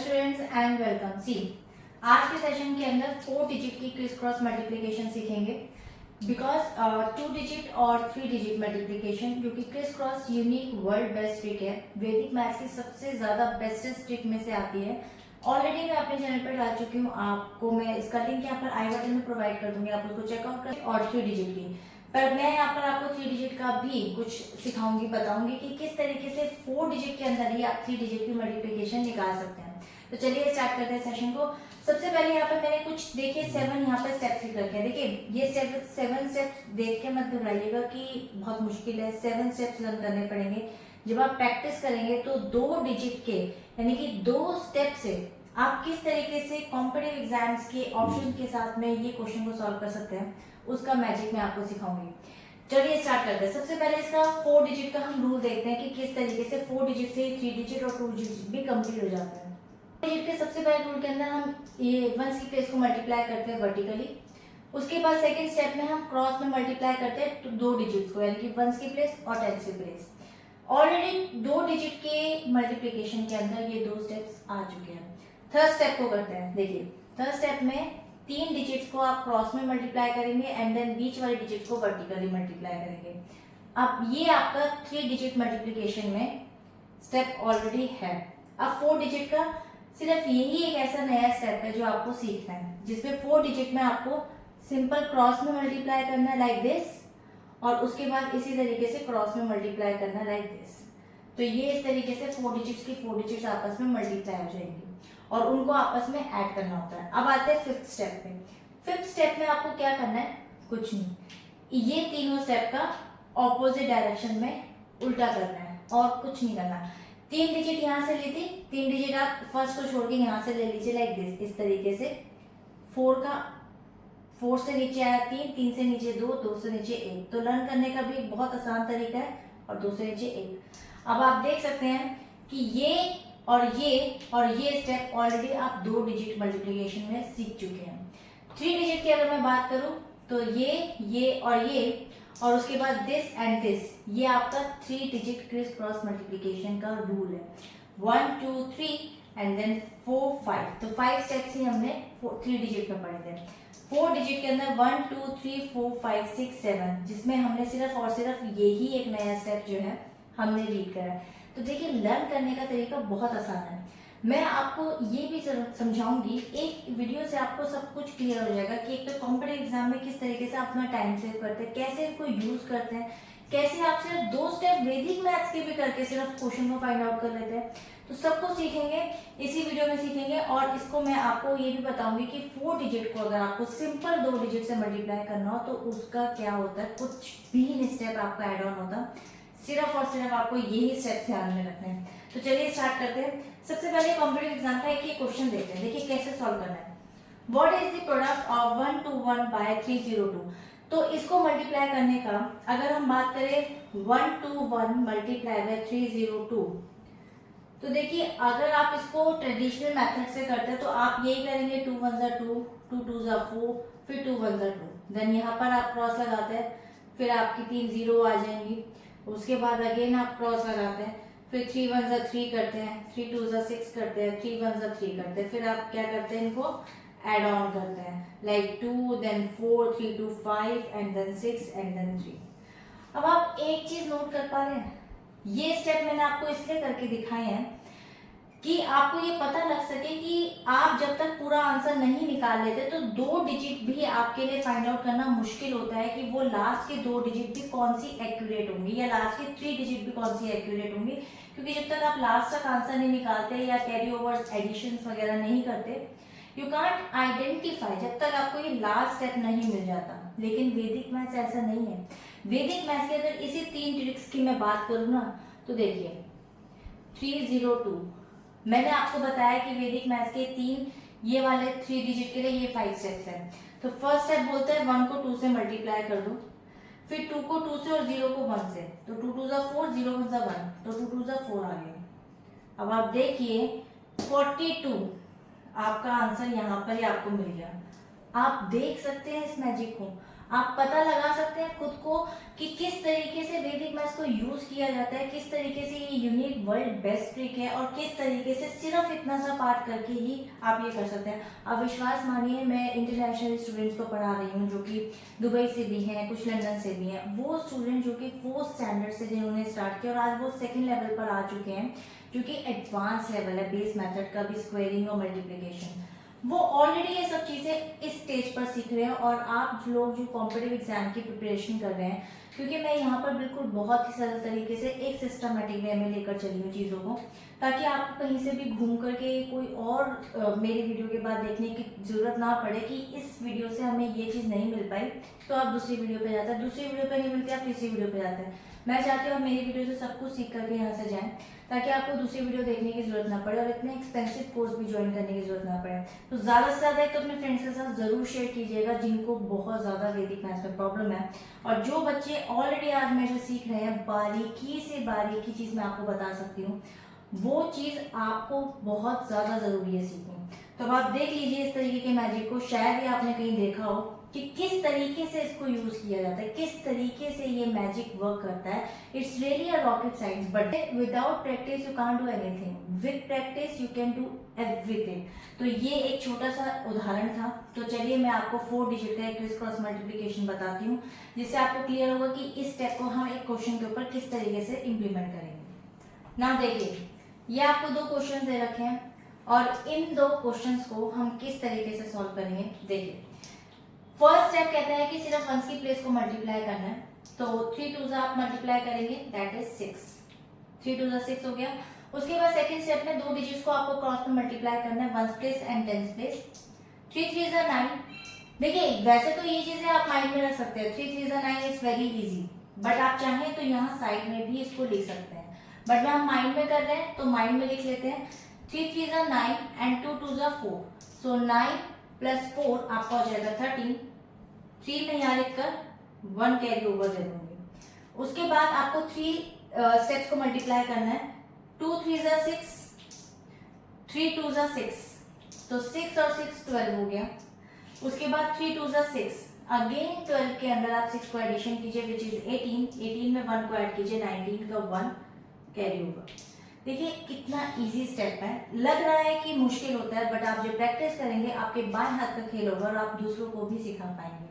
Students and welcome. सी, आज के session के अंदर 4 डिजिट की क्रिस क्रॉस मल्टीप्लिकेशन सीखेंगे। बिकॉज 2 डिजिट और 3 डिजिट मल्टीप्लिकेशन जो कि criss cross unique world best trick है, वैदिक मैथ्स की सबसे ज्यादा बेस्टेस्ट ट्रिक में से आती है। ऑलरेडी मैं अपने चैनल पर डाल चुकी हूँ, आपको मैं इसका लिंक यहाँ पर आई बटन में प्रोवाइड कर दूंगी, आप उसको चेकआउट करें। और 3 डिजिट की पर मैं यहाँ पर आपको 3 डिजिट का भी कुछ सिखाऊंगी, बताऊंगी कि किस तरीके से 4 डिजिट के अंदर ही आप 3 डिजिट की मल्टीप्लिकेशन निकाल सकते हैं। तो चलिए स्टार्ट करते हैं सेशन को। सबसे पहले यहाँ पर मैंने कुछ देखिए 7 यहाँ पर स्टेप्स लिख रखे हैं। देखिए ये 7 स्टेप्स देख के मत घबराइएगा कि बहुत मुश्किल है, 7 स्टेप्स लर्न करने पड़ेंगे। जब आप प्रैक्टिस करेंगे तो 2 डिजिट के यानी कि 2 स्टेप से आप किस तरीके से कॉम्पिटिटिव एग्जाम्स के ऑप्शन के साथ में ये क्वेश्चन को सॉल्व कर सकते हैं, उसका मैजिक मैं आपको सिखाऊंगी। चलिए स्टार्ट करते हैं। सबसे पहले इसका 4 डिजिट का हम रूल देखते हैं कि किस तरीके से 4 डिजिट से 3 डिजिट और 2 डिजिट भी कंप्लीट हो जाता है। डिजिट के सबसे पहले रूल के अंदर हम ये वंस की प्लेस को मल्टीप्लाई करते हैं वर्टिकली। उसके बाद सेकंड स्टेप में हम क्रॉस में मल्टीप्लाई करते हैं तो 2 डिजिट्स को, यानी कि वंस की प्लेस और टेंस की प्लेस। ऑलरेडी 2 डिजिट के मल्टीप्लिकेशन के अंदर ये 2 स्टेप्स आ चुके हैं। थर्ड स्टेप को करते हैं। देखिए थर्ड स्टेप में 3 डिजिट्स को आप क्रॉस में मल्टीप्लाई करेंगे एंड देन बीच वाले डिजिट को वर्टिकली मल्टीप्लाई करेंगे। अब ये आपका 3 डिजिट मल्टीप्लिकेशन में स्टेप ऑलरेडी है। अब 4 डिजिट का सिर्फ यही एक ऐसा नया स्टेप है जो आपको सीखना है, जिसमें 4 डिजिट में आपको सिंपल क्रॉस में मल्टीप्लाई करना है लाइक दिस, और उसके बाद इसी तरीके से क्रॉस में मल्टीप्लाई करना है लाइक दिस। तो ये इस तरीके से 4 डिजिट्स की 4 डिजिट्स आपस में मल्टीप्लाई हो जाएंगी और उनको आपस में ऐड करना होता है। अब आते हैं 5th स्टेप पे। 5th स्टेप में आपको क्या करना है, कुछ नहीं, ये तीनों स्टेप का ऑपोजिट डायरेक्शन में उल्टा करना है और कुछ नहीं करना। 3 डिजिट यहाँ से ली थी, 3 डिजिट आप फर्स्ट को छोड़ के यहाँ से ले लीजिए लाइक दिस, इस तरीके से। 4 से नीचे आया 3, 3 से नीचे 2, 2 से नीचे 1। तो लर्न करने का भी एक बहुत आसान तरीका है, और 2 से नीचे 1। अब आप देख सकते हैं कि ये और ये स्टेप ऑलरेडी आप 2 डिजिट मल्टीप्लिकेशन में सीख चुके हैं। 3 डिजिट की अगर मैं बात करूं तो ये और उसके बाद दिस एंड दिस, ये आपका 3 डिजिट क्रिस क्रॉस मल्टीप्लिकेशन का रूल है। 1 2 3 एंड देन 4 5। तो 5 स्टेप्स ही हमने 3 डिजिट में पढ़े थे। 4 डिजिट के अंदर 1 2 3 4 5 6 7, जिसमें हमने सिर्फ और सिर्फ यही एक नया स्टेप जो है हमने रीड करा है। तो देखिए लर्न करने का तरीका बहुत आसान है। मैं आपको ये भी समझाऊंगी, एक वीडियो से आपको सब कुछ क्लियर हो जाएगा कि एक तो कॉम्पिटिटिव एग्जाम में किस तरीके से अपना टाइम सेव करते हैं, कैसे इसको यूज करते हैं, कैसे आप सिर्फ 2 स्टेप वैदिक मैथ्स के भी करके सिर्फ क्वेश्चन को फाइंड आउट कर लेते हैं। तो सबको सीखेंगे, इसी वीडियो में सीखेंगे। और इसको मैं आपको ये भी बताऊंगी कि 4 डिजिट को अगर आपको सिंपल 2 डिजिट से मल्टीप्लाई करना हो तो उसका क्या होता है, कुछ भी स्टेप आपका एड ऑन होता, सिर्फ और सिर्फ आपको यही स्टेप ध्यान में रखना है। तो चलिए स्टार्ट करते हैं। सबसे पहले कॉम्पिटिटिव एग्जाम का एक क्वेश्चन देखते हैं। देखिए कैसे सॉल्व करना है। What is the product of 1 2 1 by 302। तो इसको मल्टीप्लाई करने का अगर हम बात करें 1 2 1 मल्टीप्लाई बाय 302, तो देखिए अगर आप इसको ट्रेडिशनल मेथड से करते हैं तो आप यही करेंगे 2 1 जा 2, 2 2 जा 4, फिर 2 1 जा 2, देन यहाँ पर आप क्रॉस लगाते हैं, फिर आपकी 3 0 आ जाएंगी। उसके बाद अगेन आप क्रॉस लगाते हैं, फिर 3 1 जा 3 करते हैं, 3 2 जा 6 करते हैं, 3 1 जा 3 करते हैं, फिर आप क्या करते हैं, इनको एड ऑन करते हैं like 2 then 4 3 2 5 and then 6 and then 3। अब आप एक चीज नोट कर पा रहे हैं, ये स्टेप मैंने आपको इसलिए करके दिखाए हैं कि आपको ये पता लग सके कि आप जब तक पूरा आंसर नहीं निकाल लेते तो 2 डिजिट भी आपके लिए फाइंड आउट करना मुश्किल होता है कि वो लास्ट के 2 डिजिट भी कौन सी एक्यूरेट होंगी या लास्ट के 3 डिजिट भी कौन सी एक्यूरेट होंगी। क्योंकि जब तक आप लास्ट तक आंसर नहीं निकालते या कैरी ओवर्स एडिशंस वगैरह नहीं करते, यू कांट आइडेंटिफाई, जब तक आपको ये लास्ट स्टेप नहीं मिल जाता। लेकिन वैदिक मैथ्स ऐसा नहीं है। वैदिक मैथ्स के अगर इसी 3 ट्रिक्स की मैं बात करूँ ना, तो देखिए 302 मैंने आपको बताया कि वैदिक मैथ्स के 3 ये वाले 3 डिजिट के लिए ये 5 स्टेप्स हैं। तो फर्स्ट स्टेप बोलते हैं 1 को 2 से मल्टीप्लाई कर दो, फिर 2 को 2 से और 0 को 1 से, तो 2 2 जा 4, 0 1 जा 1, तो 2 2 जा 4 आ गया। अब आप देखिए 42 आपका आंसर यहाँ पर ही आपको मिल गया। आप देख सकते हैं इस मैजिक को। आप पता लगा सकते हैं खुद को कि किस तरीके से वैदिक मैथ्स को यूज किया जाता है, किस तरीके से ये यूनिक वर्ल्ड बेस्ट ट्रिक है और किस तरीके से सिर्फ इतना सा पार्ट करके ही आप ये कर सकते हैं। अब विश्वास मानिए, मैं इंटरनेशनल स्टूडेंट्स को पढ़ा रही हूँ जो कि दुबई से भी हैं, कुछ लंदन से भी हैं। वो स्टूडेंट जो कि 4th स्टैंडर्ड से जिन्होंने स्टार्ट किया और आज वो 2nd लेवल पर आ चुके हैं, जो कि एडवांस लेवल है बेस मेथड का भी, स्क्वायरिंग और मल्टीप्लिकेशन, वो ऑलरेडी ये सब चीजें इस स्टेज पर सीख रहे हैं। और आप लोग जो कॉम्पिटिटिव एग्जाम की प्रिपरेशन कर रहे हैं, क्योंकि मैं यहाँ पर बिल्कुल बहुत ही सरल तरीके से एक सिस्टमेटिक वे में लेकर चली हूँ चीज़ों को, ताकि आपको कहीं से भी घूम करके कोई और मेरी वीडियो के बाद देखने की जरूरत ना पड़े कि इस वीडियो से हमें ये चीज़ नहीं मिल पाई तो आप दूसरी वीडियो पे जाते हैं, दूसरी वीडियो पे नहीं मिलती आप तीसरी वीडियो पे जाते हैं। मैं चाहती हूँ आप मेरी वीडियो से सब कुछ सीख करके यहाँ से जाएं, ताकि आपको दूसरी वीडियो देखने की जरूरत ना पड़े और इतने एक्सपेंसिव कोर्स भी ज्वाइन करने की जरूरत ना पड़े। तो ज़्यादा से ज़्यादा तो अपने फ्रेंड्स के साथ ज़रूर शेयर कीजिएगा जिनको बहुत ज़्यादा वैदिक मैथ्स में प्रॉब्लम है। और जो बच्चे ऑलरेडी आज मेरे से सीख रहे हैं, बारीकी से बारीकी चीज़ मैं आपको बता सकती हूँ, वो चीज़ आपको बहुत ज़्यादा ज़रूरी है सीखनी। तो अब आप देख लीजिए इस तरीके के मैजिक को, शायद ही आपने कहीं देखा हो कि किस तरीके से इसको यूज किया जाता है, किस तरीके से ये मैजिक वर्क करता है। It's really a rocket science, but without practice you can't do anything, with practice you can do everything. तो ये एक छोटा सा उदाहरण था। तो चलिए मैं आपको 4 डिजिट का एक क्रिस क्रॉस मल्टीप्लिकेशन बताती हूँ, जिससे आपको क्लियर होगा कि इस स्टेप को हम एक क्वेश्चन के ऊपर किस तरीके से इम्प्लीमेंट करेंगे। ना देखिए, ये आपको 2 क्वेश्चन दे रखे हैं और इन 2 क्वेश्चंस को हम किस तरीके से सॉल्व करेंगे। देखिए, फर्स्ट स्टेप कहता है कि सिर्फ वंस की प्लेस को मल्टीप्लाई करना है। तो 3 2 आप मल्टीप्लाई करेंगे, दैट इज 6, 3 2 6 हो गया। उसके बाद सेकंड स्टेप में 2 डिजिट्स को आपको क्रॉस में मल्टीप्लाई करना है, ones place and tens place. 3 3 9। देखिए वैसे तो ये चीजें आप माइंड में रख सकते हैं, 3 3 9 इज वेरी इजी, बट आप चाहें तो यहाँ साइड में भी इसको लिख सकते हैं, बट हम माइंड में कर रहे हैं तो माइंड में लिख लेते हैं। 3 3 9 एंड 2 2 4, सो 9 प्लस 4 आपका हो जाएगा 13। 3 में यहाँ लिखकर 1 कैरी ओवर दे दूंगी। उसके बाद आपको 3 स्टेप्स को मल्टीप्लाई करना है। 2 3 6, 3 2 6, तो 6 और 6 12 हो गया। उसके बाद 3 2 6, अगेन 12 के अंदर आप 6 को एडिशन कीजिए विच इज 18, 18 में 1 को ऐड कीजिए, 19 का 1 कैरी ओवर। देखिए कितना इजी स्टेप है, लग रहा है कि मुश्किल होता है, बट आप जो प्रैक्टिस करेंगे आपके बाएं हाथ का खेल होगा और आप दूसरों को भी सिखा पाएंगे।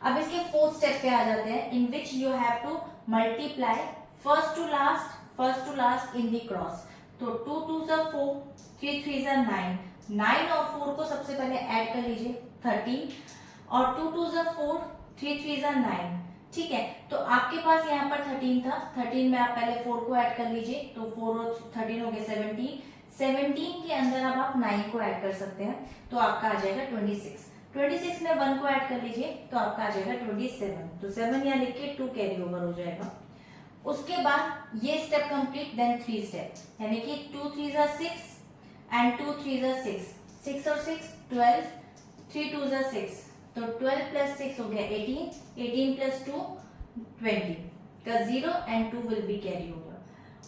अब इसके 4th स्टेप पे आ जाते हैं, in which you have to multiply first to last in the cross. तो 2 2 4, 3 3 9, 9 और 4 को सबसे पहले ऐड कर लीजिए 13, और 2 2 4, 3 3 9। ठीक है, तो आपके पास यहाँ पर 13 था, 13 में आप पहले 4 को ऐड कर लीजिए, तो 4 और 13 हो गए 17, 17 के अंदर अब आप 9 को ऐड कर सकते हैं, तो आपका आ जाएगा 26, 26 में 1 को ऐड कर लीजिए तो आपका आ जाएगा 27, तो 7 यहाँ लिख के 2 कैरी ओवर हो जाएगा। उसके बाद ये स्टेप कंप्लीट, देन 3 स्टेप, यानी कि 2 3 6 एंड 2 3 6, 6 और 6 12, 3 2 6, तो 12 प्लस 6 हो गया 18, 18 प्लस 2 20 का 0 and 2 will be carry over.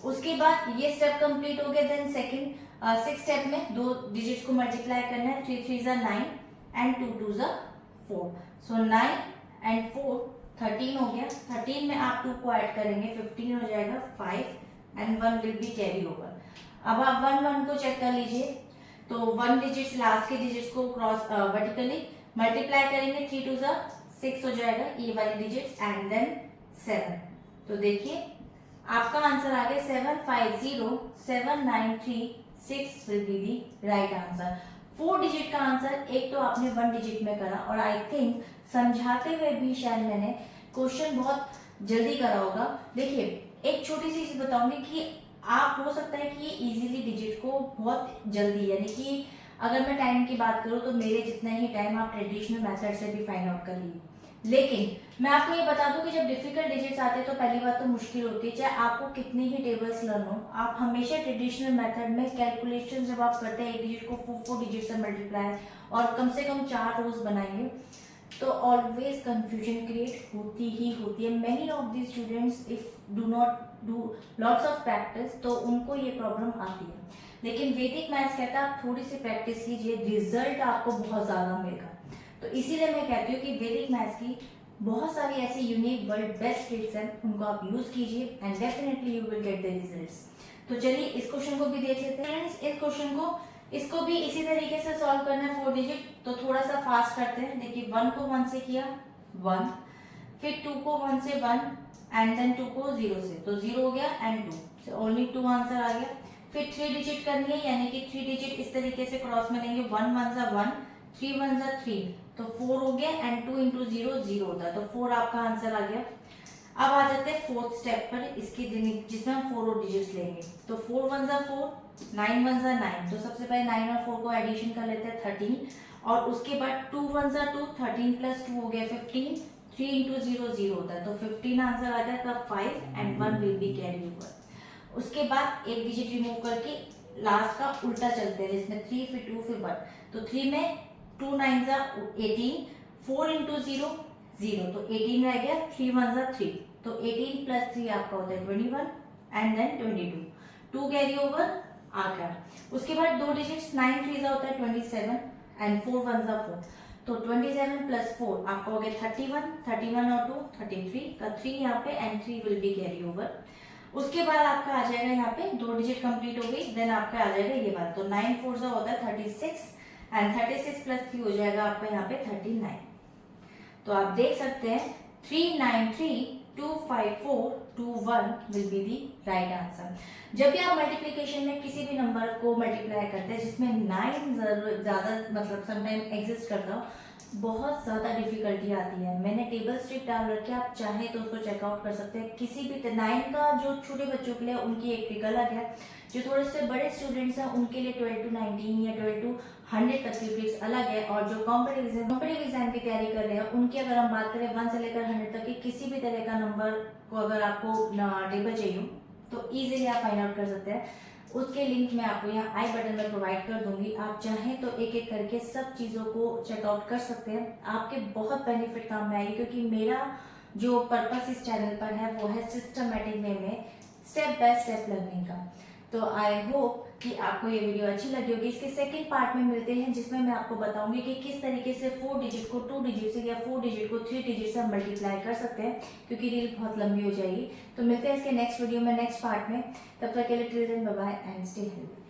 उसके बाद ये स्टेप कंप्लीट हो गया। देन सेकंड 6 स्टेप में 2 डिजिट्स को मल्टीप्लाई करना है, 3 3 9 एंड 2 2 4, सो 9 एंड 4 13 हो गया। 13 में आप 2 को ऐड करेंगे, 15 हो जाएगा 5 and 1 will be carry over. अब आप 1 1 को चेक कर लीजिए, तो 1 डिजिट्स लास्ट के डिजिट्स को क्रॉस वर्टिकली मल्टीप्लाई करेंगे, 3 2 6 हो जाएगा ये वाली डिजिट्स एंड देन 7। तो देखिए आपका आंसर आ गया 750793, 6 will be the right answer. 4 digit का आंसर एक तो आपने 1 डिजिट में करा, और आई थिंक समझाते हुए भी शायद मैंने क्वेश्चन बहुत जल्दी करा होगा। देखिए एक छोटी सी चीज बताऊंगी कि आप हो सकता है कि ये इजीली डिजिट को बहुत जल्दी, यानी कि अगर मैं टाइम की बात करूं तो मेरे जितना ही टाइम आप ट्रेडिशनल मेथड से भी फाइंड आउट कर लीजिए, लेकिन मैं आपको ये बता दूं कि जब डिफिकल्ट डिजिट्स आते हैं तो पहली बात तो मुश्किल होती है, चाहे आपको कितनी ही टेबल्स लर्न हो, आप हमेशा ट्रेडिशनल मेथड में कैलकुलेशन जब आप करते हैं एक डिजिट को 4 डिजिट से मल्टीप्लाई और कम से कम 4 रोज बनाएंगे, तो ऑलवेज कंफ्यूजन क्रिएट होती ही होती है। Many of the students if do not do lots of practice तो उनको ये प्रॉब्लम आती है, लेकिन वैदिक मैथ्स कहता है आप थोड़ी सी प्रैक्टिस कीजिए, रिजल्ट आपको बहुत ज्यादा मिलेगा। तो इसीलिए मैं कहती हूँ कि वैदिक मैथ्स की बहुत सारी ऐसी यूनिक वर्ल्ड बेस्ट ट्रिक्स हैं, उनको आप यूज कीजिए and definitely you will get the results. तो चलिए इस क्वेश्चन को भी देख लेते हैं फ्रेंड्स। इस क्वेश्चन को इसको भी इसी तरीके से सॉल्व करना है 4 डिजिट, तो थोड़ा सा फास्ट करते हैं। देखिए 1 को 1 से किया 1, फिर 2 को 1 से 1 एंड देन 2 को 0 से, तो 0 हो गया एंड 2 से ओनली 2 आंसर आ गया। फिर 3 डिजिट करनी है, यानी कि 3 डिजिट इस तरीके से क्रॉस में लेंगे, 1 1 जा 1, 3 1 जा 3, तो 4 हो गया एंड 2 इंटू 0 0 होता है, तो 4 आपका आंसर आ गया। अब आ जाते हैं फोर्थ स्टेप पर, इसकी जिसमें हम 4 डिजिट्स लेंगे, तो 4 1 जा 4, 9 1 जा 9, तो सबसे पहले 9 और 4 को एडिशन कर लेते हैं 13, और उसके बाद 2 1 जा 2, 13 प्लस 2 हो गया 15, 3 इंटू 0 0 होता है, तो 15 आंसर आ गया, तब 5 and 1 will be carry over. उसके बाद एक डिजिट रिमूव करके लास्ट का उल्टा चलते हैं, जिसमें 3 फिर 2 फिर 1, तो 3 में 2 9 जा 18, 4 इंटू 0 0, तो 18 रह गया, 3 1 जा 3, तो 18 प्लस 3 आपका होता है 21 एंड देन 22, 2 कैरी ओवर आ गया। उसके बाद दो डिजिट्स 9 3 जा होता है 27 एंड 4 1 जा 4, तो 27 प्लस 4 आपका हो गया 31, 31 और 2 33 का 3 यहाँ पे and 3 will be carry over. उसके बाद आपका आ जाएगा यहाँ पे दो डिजिट कंप्लीट हो गई, देन आपका आ जाएगा ये बात, तो 9 4 जा होता है 36 एंड 36 प्लस 3 हो जाएगा आपका यहाँ पे 39। तो आप देख सकते हैं 3932542 will be the right answer. जब भी आप मल्टीप्लिकेशन में किसी भी नंबर को मल्टीप्लाई करते हैं जिसमें 9 ज्यादा मतलब समटाइम एग्जिस्ट करता हो, बहुत ज्यादा डिफिकल्टी आती है। मैंने टेबल स्ट्रिप डाल रखी है, आप चाहे तो उसको चेकआउट कर सकते हैं। किसी भी 9 का जो छोटे बच्चों के लिए उनकी एक ट्रिक अलग है, जो थोड़े से बड़े स्टूडेंट्स हैं उनके लिए 12 to 19 या 12 to 100 तक की ट्रिक्स अलग है, और जो कॉम्पिटिटिव एग्जाम की तैयारी कर रहे हैं उनकी अगर हम बात करें 1 से लेकर 100 तक की किसी भी तरह का नंबर को अगर आपको टेबल चाहिए हो तो इजीली आप फाइंड आउट कर सकते हैं। उसके लिंक मैं आपको यहाँ आई बटन में प्रोवाइड कर दूंगी, आप चाहें तो एक एक करके सब चीज़ों को चेकआउट कर सकते हैं। आपके बहुत बेनिफिट काम में आएगी, क्योंकि मेरा जो पर्पस इस चैनल पर है वो है सिस्टमेटिक वे में स्टेप बाय स्टेप लर्निंग का। तो आई होप कि आपको ये वीडियो अच्छी लगी होगी। इसके सेकंड पार्ट में मिलते हैं, जिसमें मैं आपको बताऊंगी कि किस तरीके से 4 डिजिट को 2 डिजिट से या 4 डिजिट को 3 डिजिट से हम मल्टीप्लाई कर सकते हैं, क्योंकि रील बहुत लंबी हो जाएगी। तो मिलते हैं इसके नेक्स्ट वीडियो में, नेक्स्ट पार्ट में। तब तक के लिए till then bye bye and stay healthy.